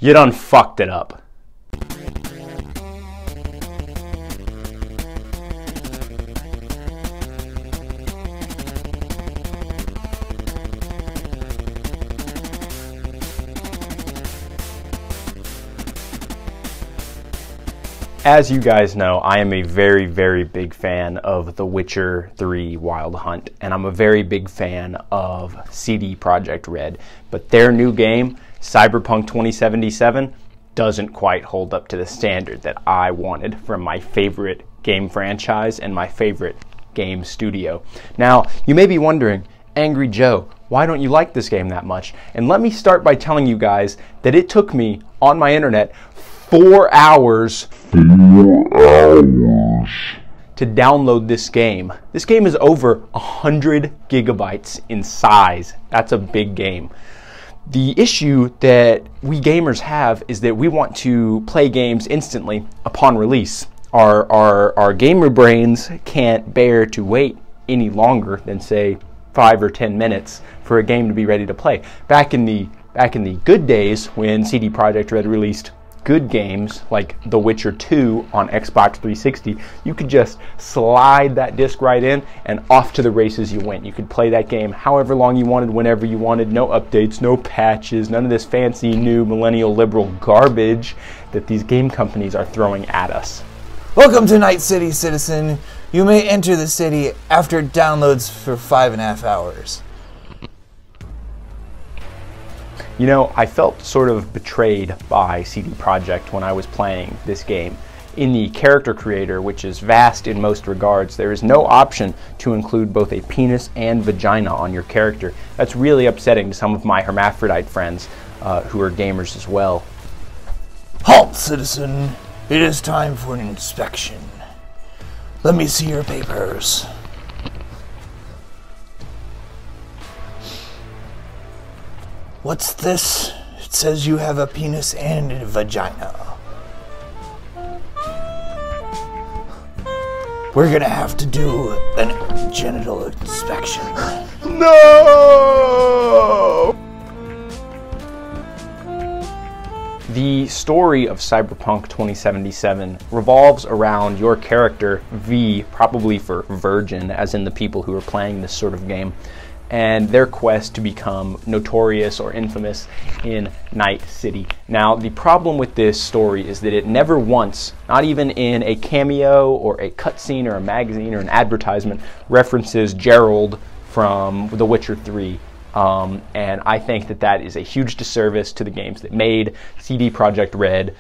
You done fucked it up. As you guys know, I am a very, very big fan of The Witcher 3 Wild Hunt, and I'm a very big fan of CD Projekt Red, but their new game, Cyberpunk 2077, doesn't quite hold up to the standard that I wanted from my favorite game franchise and my favorite game studio. Now, you may be wondering, Angry Joe, why don't you like this game that much? And let me start by telling you guys that it took me, on my internet, 4 hours to download this game. This game is over 100 gigabytes in size. That's a big game. The issue that we gamers have is that we want to play games instantly upon release. Our gamer brains can't bear to wait any longer than, say, 5 or 10 minutes for a game to be ready to play. Back in the good days when CD Projekt Red released good games like The Witcher 2 on Xbox 360, you could just slide that disc right in and off to the races you went. You could play that game however long you wanted, whenever you wanted, no updates, no patches, none of this fancy new millennial liberal garbage that these game companies are throwing at us. Welcome to Night City, citizen. You may enter the city after downloads for 5.5 hours. You know, I felt sort of betrayed by CD Projekt when I was playing this game. In the character creator, which is vast in most regards, there is no option to include both a penis and vagina on your character. That's really upsetting to some of my hermaphrodite friends who are gamers as well. Halt, citizen. It is time for an inspection. Let me see your papers. What's this? It says you have a penis and a vagina. We're gonna have to do a genital inspection. No! The story of Cyberpunk 2077 revolves around your character, V, probably for virgin, as in the people who are playing this sort of game, and their quest to become notorious or infamous in Night City. Now, the problem with this story is that it never once, not even in a cameo or a cutscene or a magazine or an advertisement, references Gerald from The Witcher 3. And I think that that is a huge disservice to the games that made CD Projekt Red,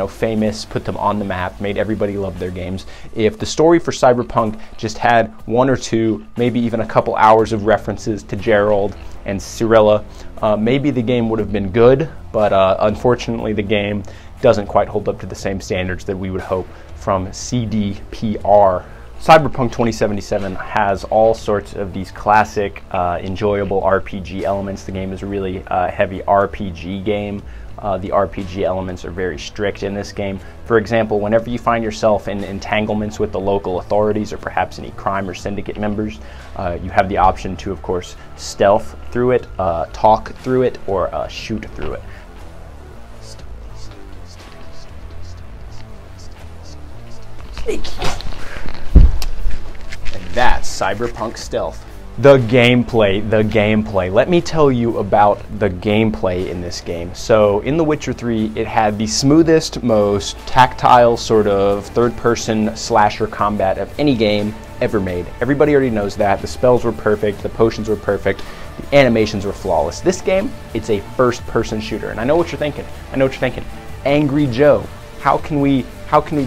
famous, put them on the map, made everybody love their games. If the story for Cyberpunk just had 1 or 2, maybe even a couple hours of references to Gerald and Cirilla, maybe the game would have been good, but unfortunately the game doesn't quite hold up to the same standards that we would hope from CDPR. Cyberpunk 2077 has all sorts of these classic, enjoyable RPG elements. The game is a really heavy RPG game. The RPG elements are very strict in this game. For example, whenever you find yourself in entanglements with the local authorities or perhaps any crime or syndicate members, you have the option to, of course, stealth through it, talk through it, or shoot through it. That's Cyberpunk Stealth. The gameplay. Let me tell you about the gameplay in this game. So in The Witcher 3, it had the smoothest, most tactile sort of third-person slasher combat of any game ever made. Everybody already knows that. The spells were perfect, the potions were perfect, the animations were flawless. This game, it's a first-person shooter, and I know what you're thinking. Angry Joe, how can we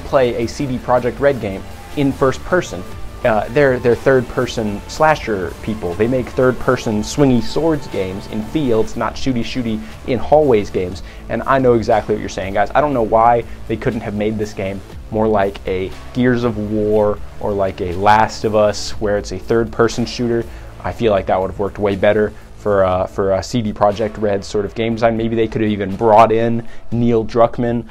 play a CD Projekt Red game in first person? They're third-person slasher people. They make third-person swingy swords games in fields, not shooty in hallways games. And I know exactly what you're saying, guys. I don't know why they couldn't have made this game more like a Gears of War or like a Last of Us, where it's a third-person shooter. I feel like that would have worked way better for a CD Projekt Red sort of game design. Maybe they could have even brought in Neil Druckmann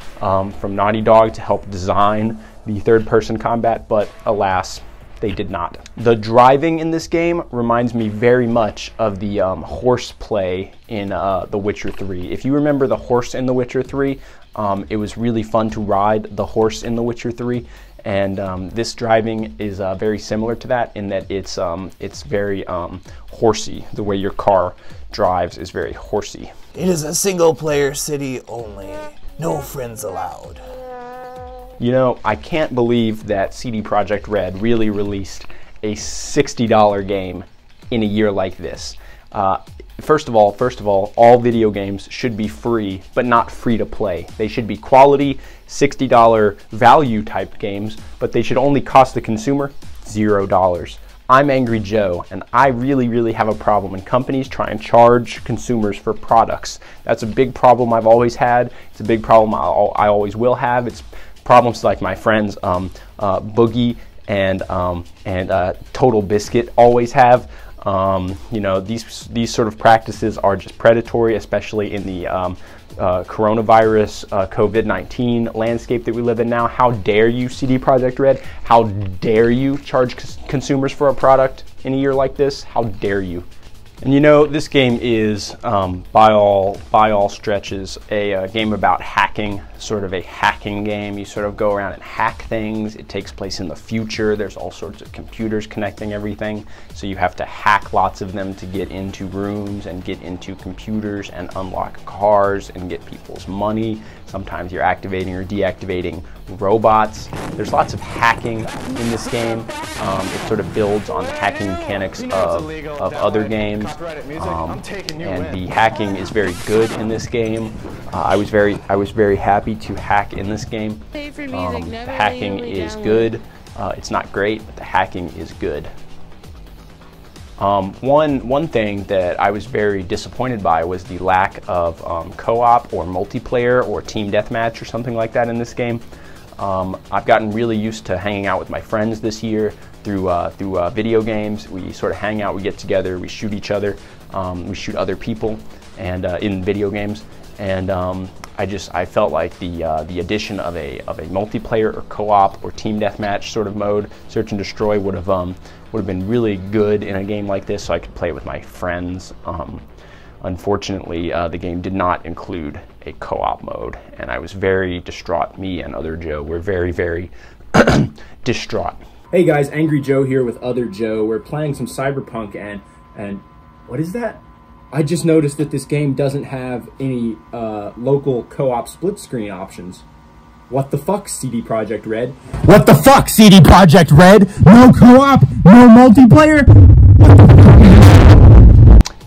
from Naughty Dog to help design the third-person combat, but alas, they did not. The driving in this game reminds me very much of the horse play in The Witcher 3. If you remember the horse in The Witcher 3, it was really fun to ride the horse in The Witcher 3. And this driving is very similar to that in that it's very horsey. The way your car drives is very horsey. It is a single-player city only. No friends allowed. You know, I can't believe that CD Projekt Red really released a $60 game in a year like this. First of all video games should be free, but not free to play. They should be quality, $60 value type games, but they should only cost the consumer $0. I'm Angry Joe, and I really have a problem when companies try and charge consumers for products. That's a big problem I've always had. It's a big problem I always will have. It's problems like my friends Boogie and Total Biscuit always have. You know, these sort of practices are just predatory, especially in the coronavirus, COVID-19 landscape that we live in now. How dare you, CD Projekt Red? How dare you charge consumers for a product in a year like this? How dare you? And you know, this game is, by all stretches, a game about hacking, sort of a hacking game. You sort of go around and hack things. It takes place in the future. There's all sorts of computers connecting everything. So you have to hack lots of them to get into rooms and get into computers and unlock cars and get people's money. Sometimes you're activating or deactivating robots. There's lots of hacking in this game. It sort of builds on the hacking mechanics of other games. And the hacking is very good in this game. I was very happy to hack in this game. The hacking is good. It's not great, but the hacking is good. One thing that I was very disappointed by was the lack of co-op or multiplayer or team deathmatch or something like that in this game. I've gotten really used to hanging out with my friends this year through video games. We sort of hang out, we get together, we shoot each other, we shoot other people, and in video games. And I felt like the addition of a multiplayer or co-op or team deathmatch sort of mode, search and destroy, would have been really good in a game like this, so I could play it with my friends. Unfortunately, the game did not include a co-op mode, and I was very distraught. Me and Other Joe were very distraught. Hey guys, Angry Joe here with Other Joe. We're playing some Cyberpunk, and what is that? I just noticed that this game doesn't have any local co-op split screen options. What the fuck, CD Projekt Red? What the fuck, CD Projekt Red? No co-op, no multiplayer?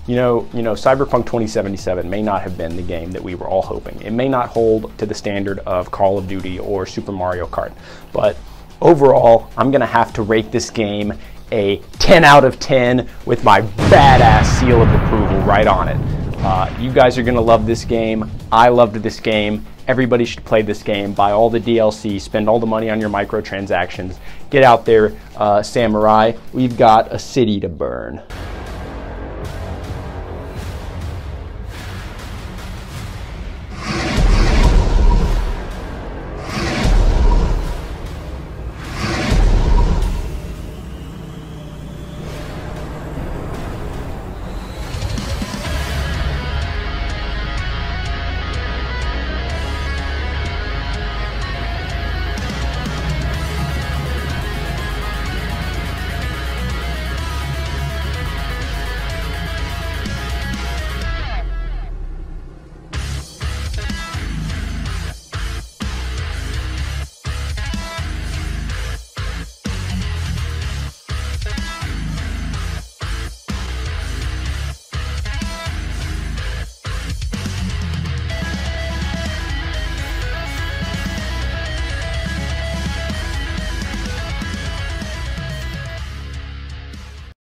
You know, Cyberpunk 2077 may not have been the game that we were all hoping. It may not hold to the standard of Call of Duty or Super Mario Kart, but overall, I'm gonna have to rate this game a 10 out of 10 with my badass seal of approval right on it. You guys are gonna love this game. I loved this game. Everybody should play this game. Buy all the DLC, spend all the money on your microtransactions. Get out there, samurai. We've got a city to burn.